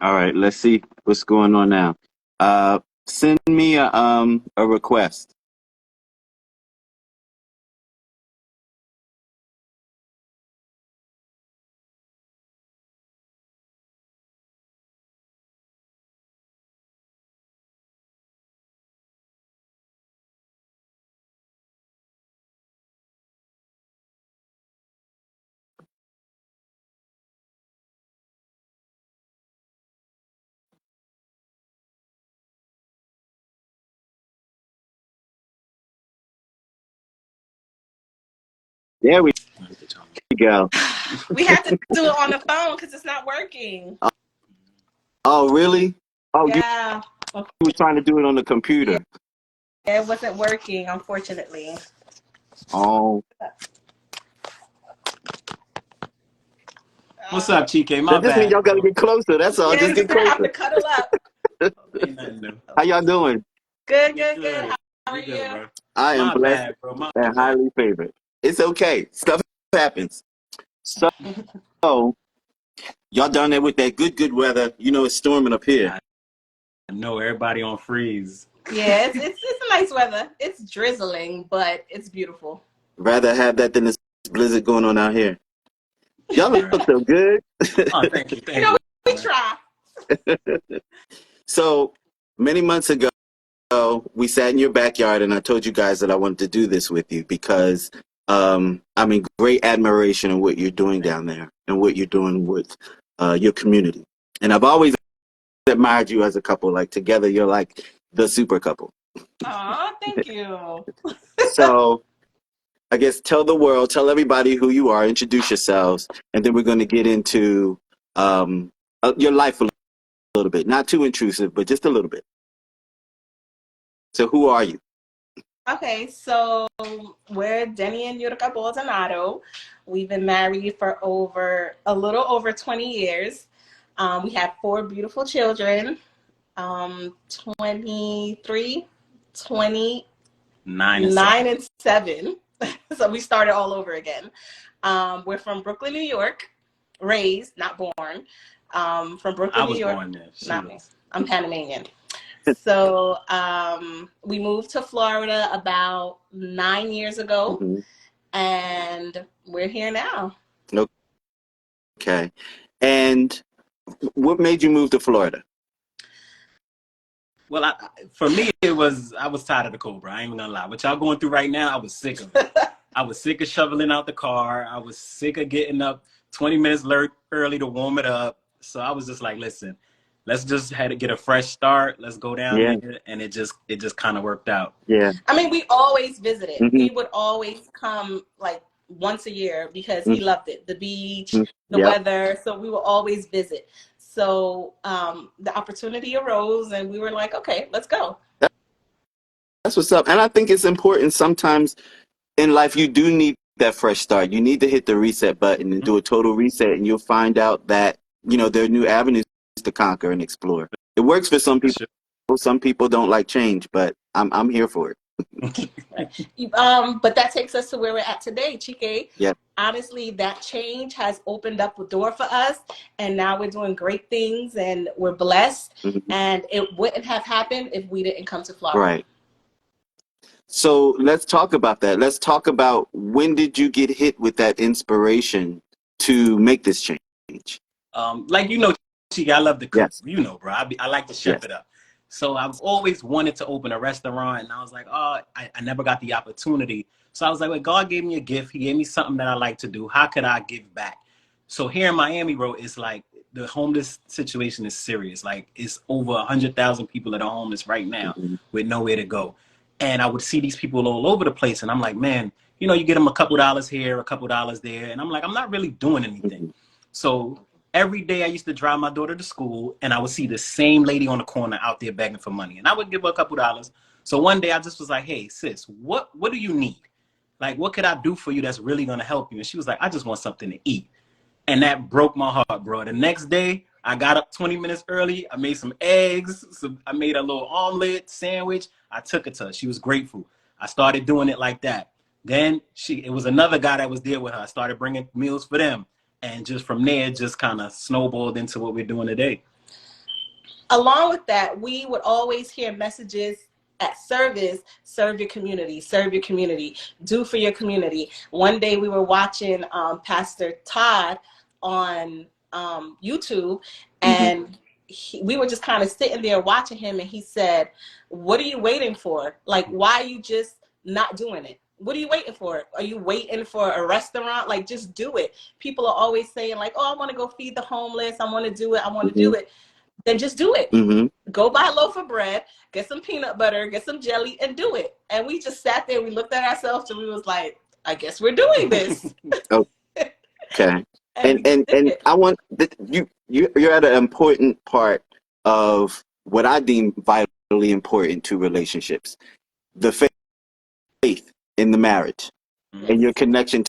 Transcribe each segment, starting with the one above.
All right, let's see what's going on now. Send me a request. There we go. We have to do it on the phone because it's not working. Oh, really? Oh, you Yeah. were trying to do it on the Yeah, computer. it wasn't working, unfortunately. Oh, What's up, Chike? My that just means bad, y'all got to bro. get closer. That's all. Yeah, Just just get gonna have to closer. cuddle up. Ain't nothing new. How y'all doing? Good, We good, good. good. How are We good, you? bro. I am My blessed bad, bro. My and bad. highly favored. It's okay. Stuff happens. So, y'all down there with that good weather. You know, it's storming up here. I know everybody on freeze. Yeah, it's a nice weather. It's drizzling, but it's beautiful. Rather have that than this blizzard going on out here. Y'all Right. look so good. Oh, thank you, You thank know, you. we try. So many months ago, we sat in your backyard and I told you guys that I wanted to do this with you because I'm in great admiration of what you're doing down there and what you're doing with your community. And I've always admired you as a couple. Like together, you're like the super couple. Aw, thank you. So I guess tell the world, tell everybody who you are, introduce yourselves, and then we're going to get into your life a little bit. Not too intrusive, but just a little bit. So who are you? Okay, so we're Denny and Yurika Baldonado. We've been married for a little over 20 years. We have four beautiful children, 23, 20, 9, and 7. So we started all over again. We're from Brooklyn, New York, raised, not born. From I Brooklyn, New was York, born there. She not me. was. I'm Panamanian. So we moved to Florida about 9 years ago, Mhm. and we're here now. Okay. And what made you move to Florida? Well, for me, I was tired of the Cobra. I ain't even gonna lie. What y'all going through right now, I was sick of it. I was sick of shoveling out the car. I was sick of getting up 20 minutes early to warm it up. So I was just like, listen, let's just had to get a fresh start. Let's go down Yeah, there, and it just kind of worked out. yeah. I mean, we always visited. Hmm. We would always come like once a year because we Hmm. loved it. The beach, the Yep. weather. So we will always visit. So the opportunity arose, and we were like, okay, let's go. That's what's up. And I think it's important sometimes in life you do need that fresh start. You need to hit the reset button and do a total reset and you'll find out that, there are new avenues to conquer and explore. It works for some For people. sure. Some people don't like change, but I'm here for it. But that takes us to where we're at today, Chike. Yeah. Honestly, that change has opened up a door for us, and now we're doing great things, and we're blessed. Mhm. And it wouldn't have happened if we didn't come to Florida. Right. So let's talk about that. Let's talk about when did you get hit with that inspiration to make this change? Like Chica, I love to cook. Yes. Bro. I like to chef Yes. it up. So I've always wanted to open a restaurant, and I was like, oh, I never got the opportunity. So I was like, well, God gave me a gift. He gave me something that I like to do. How could I give back? So here in Miami, bro, it's like the homeless situation is serious. Like it's over 100,000 people that are homeless right now Mhm. with nowhere to go. And I would see these people all over the place, and I'm like, man, you get them a couple dollars here, a couple dollars there, and I'm like, I'm not really doing anything. Mhm. So every day I used to drive my daughter to school and I would see the same lady on the corner out there begging for money. And I would give her a couple dollars. So one day I just was like, hey, sis, what do you need? Like, what could I do for you that's really going to help you? And she was like, I just want something to eat. And that broke my heart, bro. The next day, I got up 20 minutes early. I made some eggs. I made a little omelet sandwich. I took it to her. She was grateful. I started doing it like that. Then it was another guy that was there with her. I started bringing meals for them. And just from there, just kind of snowballed into what we're doing today. along with that, we would always hear messages at service: serve your community, do for your community. One day we were watching Pastor Todd on YouTube, and we were just kind of sitting there watching him, and he said, what are you waiting for? Like, why are you just not doing it? What are you waiting for? Are you waiting for a restaurant? Like, just do it. People are always saying like, oh, I want to go feed the homeless, I want to do it, I want to do it. Then just do it. Go buy a loaf of bread, get some peanut butter, get some jelly, and do it. And we just sat there, we looked at ourselves, and we was like, I guess we're doing this. Okay. And I want you're at an important part of what I deem vitally important to relationships: the faith in the marriage and your connection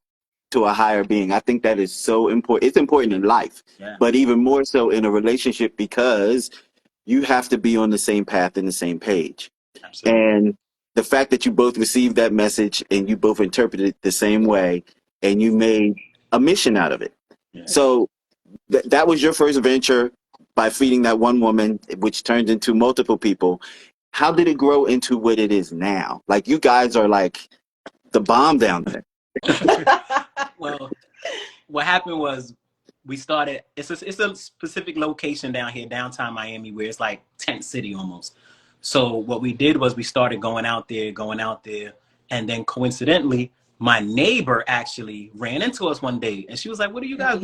to a higher being. I think that is so important. It's important in life, but even more so in a relationship, because you have to be on the same path and the same page. Absolutely. And the fact that you both received that message and you both interpreted it the same way, and you made a mission out of it. So that was your first venture by feeding that one woman, which turned into multiple people. How did it grow into what it is now? Like, you guys are like the bomb down there. Well, what happened was we started, it's a specific location down here, downtown Miami, where it's like tent city almost. So what we did was we started going out there, and then coincidentally, my neighbor actually ran into us one day, and she was like, what are you guys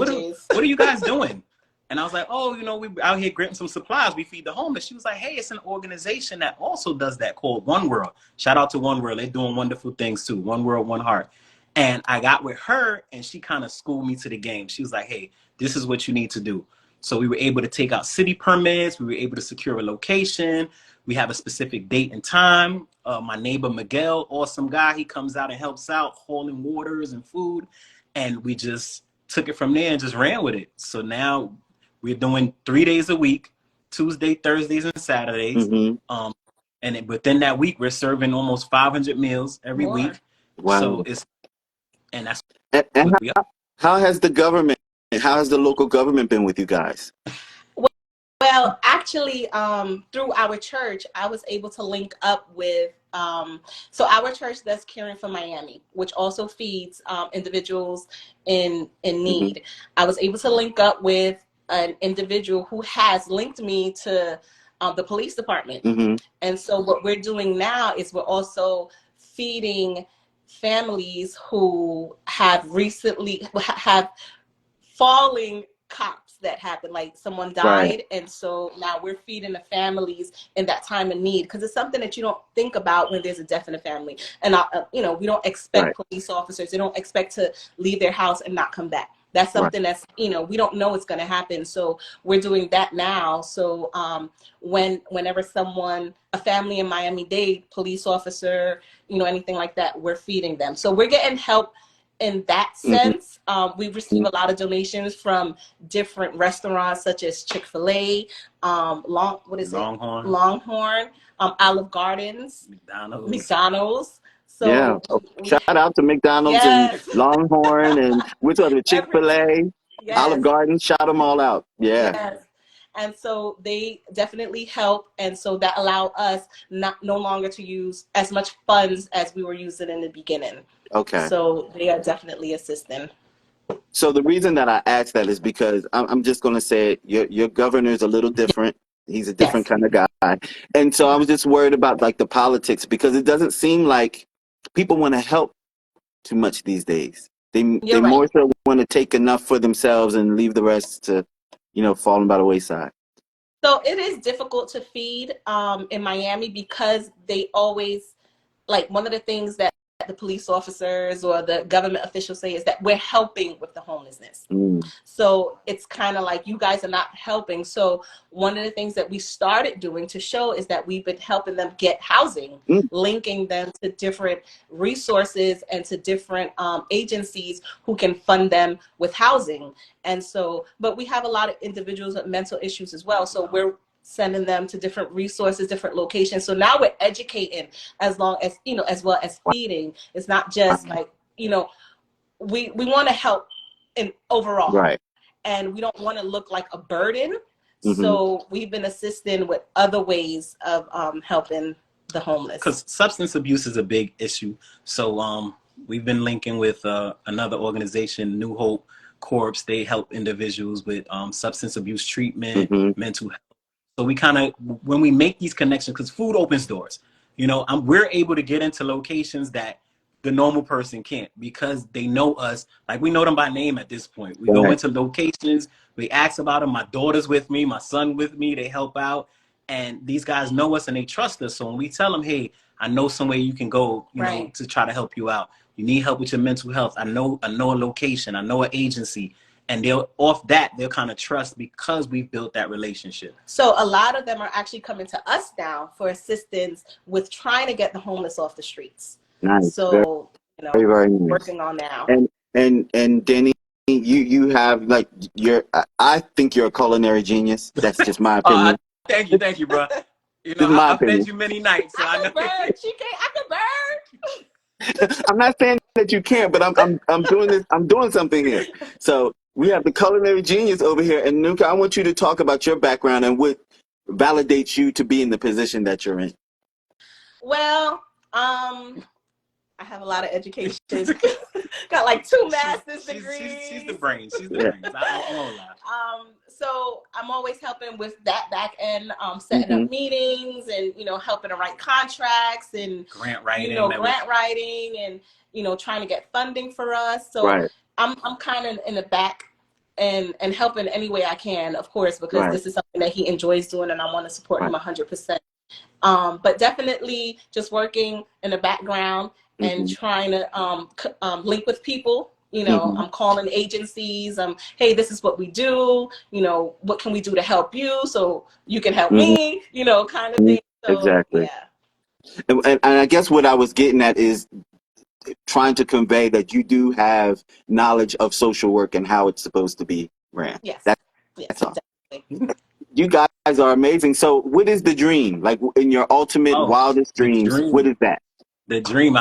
doing? And I was like, oh, we out here getting some supplies. We feed the homeless. She was like, hey, it's an organization that also does that called One World. Shout out to One World. They're doing wonderful things too. One World, One Heart. And I got with her, and she kind of schooled me to the game. She was like, hey, this is what you need to do. So we were able to take out city permits. We were able to secure a location. We have a specific date and time. My neighbor, Miguel, awesome guy. He comes out and helps out, hauling waters and food. And we just took it from there and just ran with it. So now we're doing 3 days a week, Tuesday, Thursdays, and Saturdays. And within that week, we're serving almost 500 meals every week. Wow. So that's and how has the local government been with you guys? Well, actually, through our church, I was able to link up with, so our church does Caring for Miami, which also feeds individuals in need. I was able to link up with an individual who has linked me to the police department. And so what we're doing now is we're also feeding families who have falling cops that happened, like someone died, and so now we're feeding the families in that time of need, because it's something that you don't think about when there's a death in the family. And we don't expect police officers, they don't expect to leave their house and not come back. That's something that's, we don't know it's going to happen. So we're doing that now. So whenever a family in Miami-Dade, police officer, anything like that, we're feeding them. So we're getting help in that sense. We receive a lot of donations from different restaurants such as Chick-fil-A, Longhorn, Olive Gardens, McDonald's. So shout out to McDonald's and Longhorn and which other, Chick-fil-A, Olive Garden, shout them all out. And so they definitely help, and so that allowed us no longer to use as much funds as we were using in the beginning. So they are definitely assisting. So the reason that I asked that is because I'm just going to say it, your governor is a little different. He's a different kind of guy. And so I was just worried about like the politics, because it doesn't seem like people want to help too much these days. They more so want to take enough for themselves and leave the rest to, falling by the wayside. So it is difficult to feed in Miami, because they always, like, one of the things that the police officers or the government officials say is that we're helping with the homelessness. So it's kind of like, you guys are not helping. So one of the things that we started doing to show is that we've been helping them get housing, linking them to different resources and to different agencies who can fund them with housing. And so, but we have a lot of individuals with mental issues as well. So we're sending them to different resources, different locations. So now we're educating as well as feeding. It's not just like, we want to help in overall. And we don't want to look like a burden. So we've been assisting with other ways of helping the homeless. Because substance abuse is a big issue. So we've been linking with another organization, New Hope Corps. They help individuals with substance abuse treatment, mental health. So we kind of, when we make these connections, because food opens doors, you know, we're able to get into locations that the normal person can't, because they know us. Like, we know them by name at this point. We go into locations, we ask about them. My daughter's with me, my son with me, they help out. And these guys know us and they trust us. So when we tell them, hey, I know somewhere you can go, you know, to try to help you out. You need help with your mental health. I know a location, I know an agency. And they'll kind of trust, because we've built that relationship. So a lot of them are actually coming to us now for assistance with trying to get the homeless off the streets. Nice. So, you know, very nice. Working on now. And Danny, you have, like, I think you're a culinary genius. That's just my opinion. Thank you, bro. You know, I've fed you many nights. So I know. I can burn. I'm not saying that you can't, but I'm doing this. I'm doing something here. So we have the culinary genius over here, and Nuka, I want you to talk about your background and what validates you to be in the position that you're in. Well, I have a lot of education. Got like 2 master's degrees. She's the brains. She's the brains. I won't lie. So I'm always helping with that back end, setting up meetings and, you know, helping to write contracts and grant writing, and, you know, trying to get funding for us. So I'm kind of in the back and helping any way I can, of course, because this is something that he enjoys doing and I want to support him 100%. But definitely just working in the background and trying to link with people. You know, I'm calling agencies. Hey, this is what we do. You know, what can we do to help you so you can help me? You know, kind of thing. So, exactly. Yeah. And I guess what I was getting at is trying to convey that you do have knowledge of social work and how it's supposed to be ran. Yes. That's all. Exactly. You guys are amazing. So what is the dream? Like, in your ultimate wildest dreams, what is that? The dream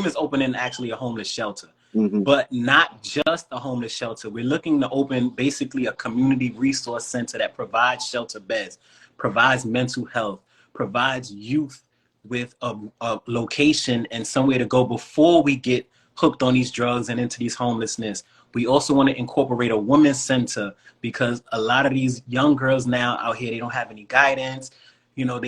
is opening actually a homeless shelter, but not just a homeless shelter. We're looking to open basically a community resource center that provides shelter beds, provides mental health, provides youth with a location and somewhere to go before we get hooked on these drugs and into these homelessness. We also want to incorporate a women's center, because a lot of these young girls now out here, they don't have any guidance. You know,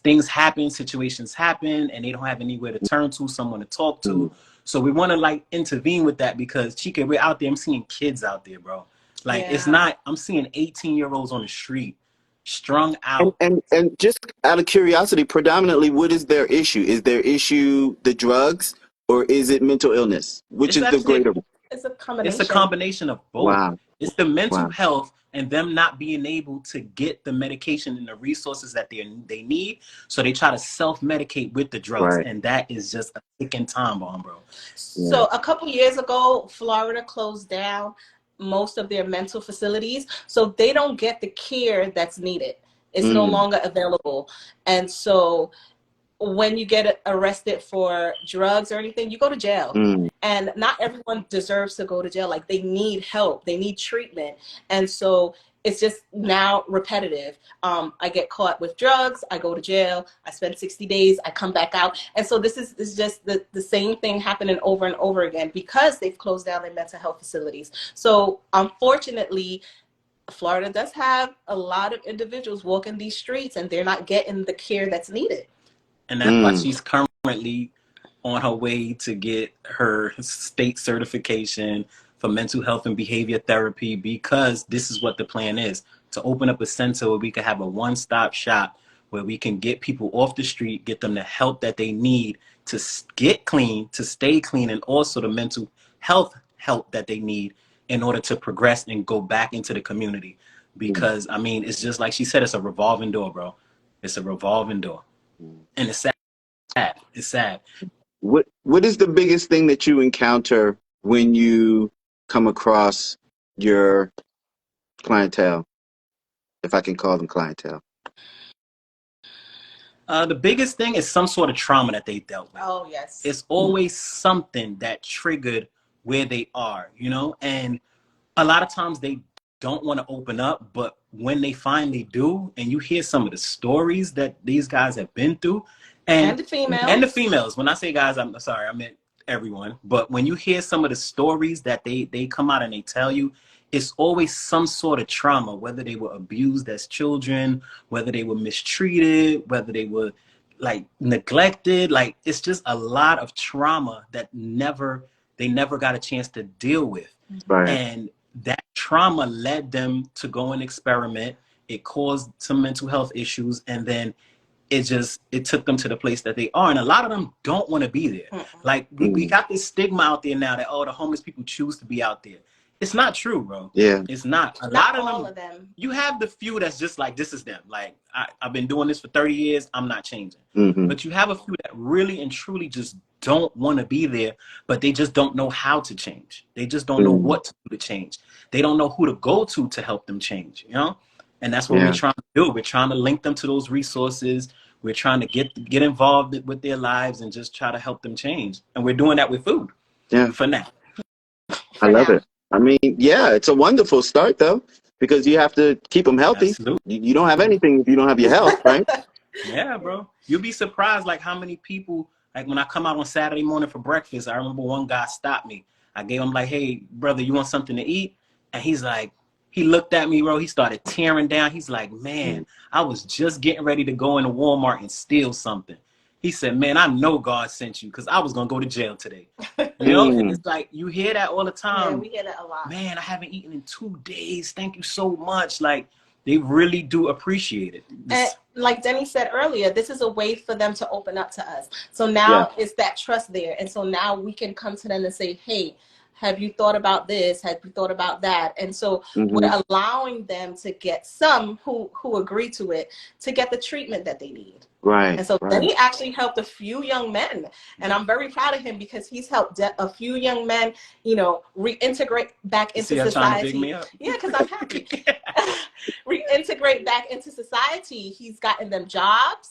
things happen, situations happen, and they don't have anywhere to turn to, someone to talk to. So we want to, like, intervene with that, because Chika, we're out there. I'm seeing kids out there, bro. Like, it's not, I'm seeing 18-year-olds on the street, strung out. And just out of curiosity, predominantly, what is their issue? Is their issue the drugs, or is it mental illness? Which is the greater? It's a combination. It's a combination of both. Wow. It's the mental health and them not being able to get the medication and the resources that they need. So they try to self-medicate with the drugs. And that is just a ticking time bomb, bro. So a couple years ago, Florida closed down most of their mental facilities. So they don't get the care that's needed. It's no longer available. And so when you get arrested for drugs or anything, you go to jail. And not everyone deserves to go to jail. Like, they need help, they need treatment. And so it's just now repetitive. I get caught with drugs, I go to jail, I spend 60 days, I come back out. And so this is just the same thing happening over and over again, because they've closed down their mental health facilities. So unfortunately, Florida does have a lot of individuals walking these streets and they're not getting the care that's needed. And that's why she's currently on her way to get her state certification for mental health and behavior therapy, because this is what the plan is, to open up a center where we can have a one-stop shop where we can get people off the street, get them the help that they need to get clean, to stay clean, and also the mental health help that they need in order to progress and go back into the community. Because, I mean, it's just like she said, it's a revolving door, bro. It's a revolving door. And it's sad. It's sad. What is the biggest thing that you encounter when you come across your clientele, if I can call them clientele? The biggest thing is some sort of trauma that they dealt with. Oh, yes. It's always something that triggered where they are, you know? And a lot of times they don't want to open up, but when they finally do, and you hear some of the stories that these guys have been through, and the females, when I say guys, I'm sorry, I meant everyone. But when you hear some of the stories that they come out and they tell you, it's always some sort of trauma, whether they were abused as children, whether they were mistreated, whether they were like neglected. Like, it's just a lot of trauma that they never got a chance to deal with. Right. And that trauma led them to go and experiment. It caused some mental health issues, and then it took them to the place that they are. And a lot of them don't want to be there. Mm-hmm. Like, we got this stigma out there now that, oh, the homeless people choose to be out there. It's not true, bro. Yeah. It's not. A lot of them. You have the few that's just like, this is them. Like, I've been doing this for 30 years. I'm not changing. Mm-hmm. But you have a few that really and truly just don't want to be there, but they just don't know how to change. They just don't know what to do to change. They don't know who to go to help them change, you know? And that's what we're trying to do. We're trying to link them to those resources. We're trying to get involved with their lives and just try to help them change. And we're doing that with food. Yeah. For now. I love it. I mean, yeah, it's a wonderful start, though, because you have to keep them healthy. Absolutely. You don't have anything if you don't have your health, right? Yeah, bro. You'll be surprised, like, how many people, like, when I come out on Saturday morning for breakfast, I remember one guy stopped me. I gave him, like, hey, brother, you want something to eat? And he's like, he looked at me, bro. He started tearing down. He's like, man, I was just getting ready to go into Walmart and steal something. He said, man, I know God sent you because I was going to go to jail today. You know, and it's like, you hear that all the time. Yeah, we hear that a lot. Man, I haven't eaten in 2 days. Thank you so much. Like, they really do appreciate it. And like Denny said earlier, this is a way for them to open up to us. So now it's that trust there. And so now we can come to them and say, hey, have you thought about this? Have you thought about that? And so we're allowing them to get some who agree to it to get the treatment that they need. Right. And so then he actually helped a few young men. And I'm very proud of him because he's helped a few young men, you know, reintegrate back into society. Yeah, because I'm happy. Reintegrate back into society. He's gotten them jobs,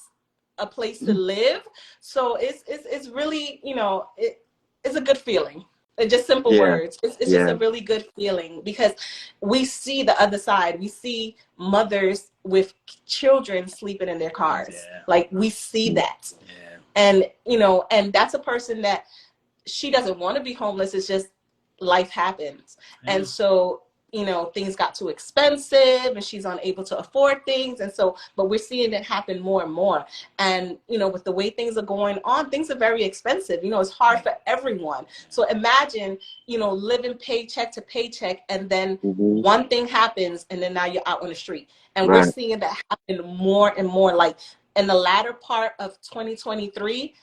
a place to live. So it's really, you know, it's a good feeling. Just simple words. It's just a really good feeling because we see the other side. We see mothers with children sleeping in their cars. Yeah. Like, we see that. Yeah. And, you know, and that's a person that she doesn't want to be homeless. It's just life happens. Yeah. And so, you know, things got too expensive and she's unable to afford things. And so, but we're seeing it happen more and more. And, you know, with the way things are going on, things are very expensive. You know, it's hard for everyone. So imagine, you know, living paycheck to paycheck and then one thing happens and then now you're out on the street. And we're seeing that happen more and more. Like, in the latter part of 2023,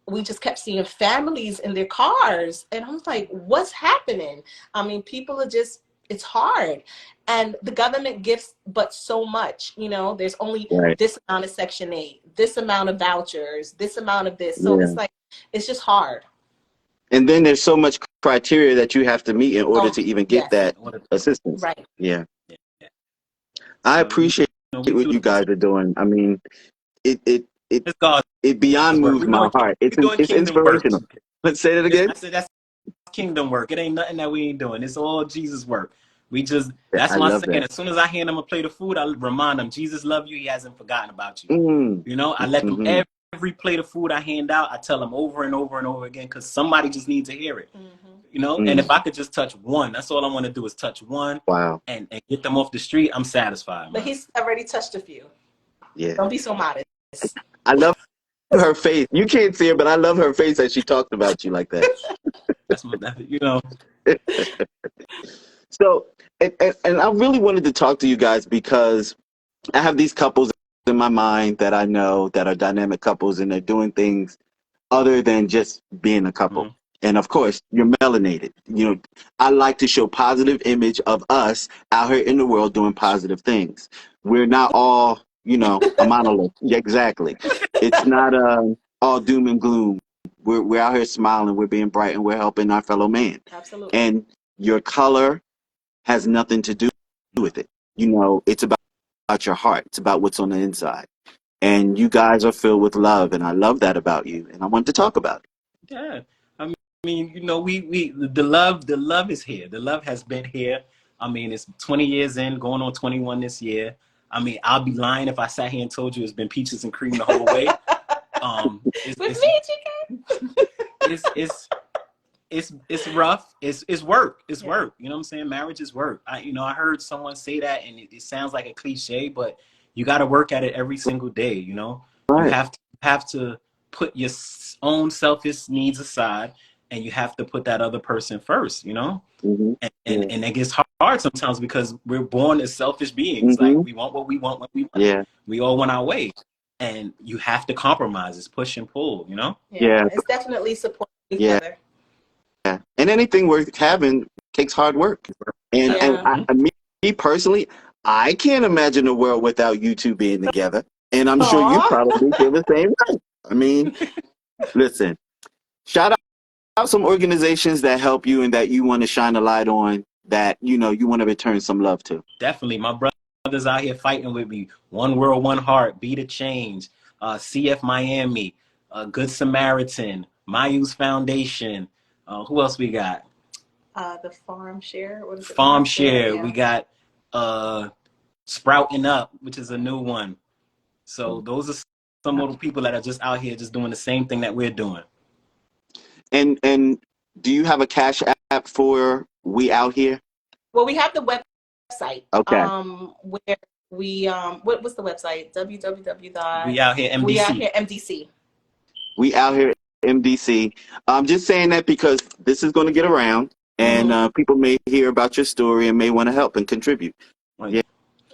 we just kept seeing families in their cars. And I was like, what's happening? I mean, people are just, it's hard. And the government gives but so much, you know, there's only this amount of Section 8, this amount of vouchers, this amount of this. So it's like, it's just hard. And then there's so much criteria that you have to meet in order to even get that assistance. Right. Yeah. I appreciate what you guys are doing. I mean, it beyond moves my heart. It's inspirational. Let's say that again. I said that's kingdom work. It ain't nothing that we ain't doing. It's all Jesus work. We just, that's why I'm saying, as soon as I hand them a plate of food, I remind them, Jesus loves you. He hasn't forgotten about you. You know, I let them every plate of food I hand out, I tell them over and over and over again, because somebody just needs to hear it. You know, and if I could just touch one, that's all I want to do is touch one. Wow. And get them off the street, I'm satisfied. But he's already touched a few. Yeah. Don't be so modest. I love her face. You can't see her, but I love her face as she talked about you like that. That's you know. So, and I really wanted to talk to you guys because I have these couples in my mind that I know that are dynamic couples and they're doing things other than just being a couple. And of course, you're melanated. You know, I like to show positive image of us out here in the world doing positive things. We're not all, you know, a monolith. Yeah, exactly. It's not all doom and gloom. We're out here smiling, we're being bright, and we're helping our fellow man. Absolutely. And your color has nothing to do with it. You know, it's about your heart. It's about what's on the inside. And you guys are filled with love, and I love that about you. And I want to talk about it. Yeah. I mean, you know, the love is here. The love has been here I mean, it's 20 years in, going on 21 this year. I mean, I'll be lying if I sat here and told you it's been peaches and cream the whole way. With me, chicken. It's rough. It's work. It's work. You know what I'm saying? Marriage is work. I heard someone say that, and it sounds like a cliche, but you got to work at it every single day. You know, Right. You have to put your own selfish needs aside, and you have to put that other person first. You know, and it gets hard sometimes because we're born as selfish beings. Like we want what we want when we want. Yeah. We all want our way, and you have to compromise. It's push and pull. You know. Yeah. It's definitely supporting each other. Yeah. And anything worth having takes hard work. And me personally, I can't imagine a world without you two being together. And I'm sure you probably feel the same way. I mean, listen, shout out some organizations that help you and that you want to shine a light on, that, you want to return some love to. Definitely. My brothers out here fighting with me. One World, One Heart, Be the Change, CF Miami, Good Samaritan, My Youth Foundation. Who else we got? The Farm Share. What is it? Farm Share. Yeah. We got Sprouting Up, which is a new one. So those are some of the people that are just out here just doing the same thing that we're doing. And do you have a cash app for We Out Here? Well, we have the website. Okay. Where we what's the website? www. We Out Here MDC. We Out Here MDC. We Out Here MDC. I'm just saying that because this is going to get around, and people may hear about your story and may want to help and contribute. Yeah.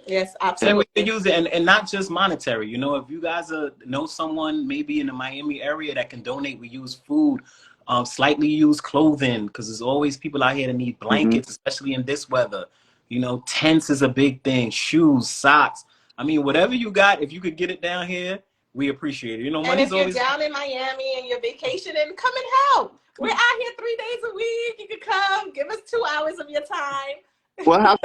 Yes, absolutely. And we use it, and not just monetary. If you guys know someone maybe in the Miami area that can donate, we use food, slightly used clothing, because there's always people out here that need blankets, especially in this weather. Tents is a big thing. Shoes, socks. I mean, whatever you got, if you could get it down here, we appreciate it. And if you're down in Miami and you're vacationing, come and help. We're out here 3 days a week. You can come. Give us 2 hours of your time. Well, how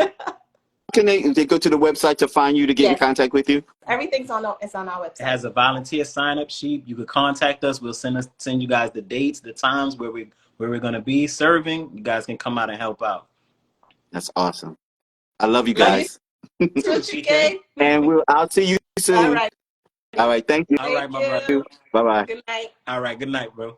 can they go to the website to find you, to get in contact with you? Everything's on our website. It has a volunteer sign-up sheet. You could contact us. We'll send you guys the dates, the times where we're going to be serving. You guys can come out and help out. That's awesome. I love you guys. And I'll see you soon. All right. All right. Thank you. All right, my brother. Bye-bye. Good night. All right. Good night, bro.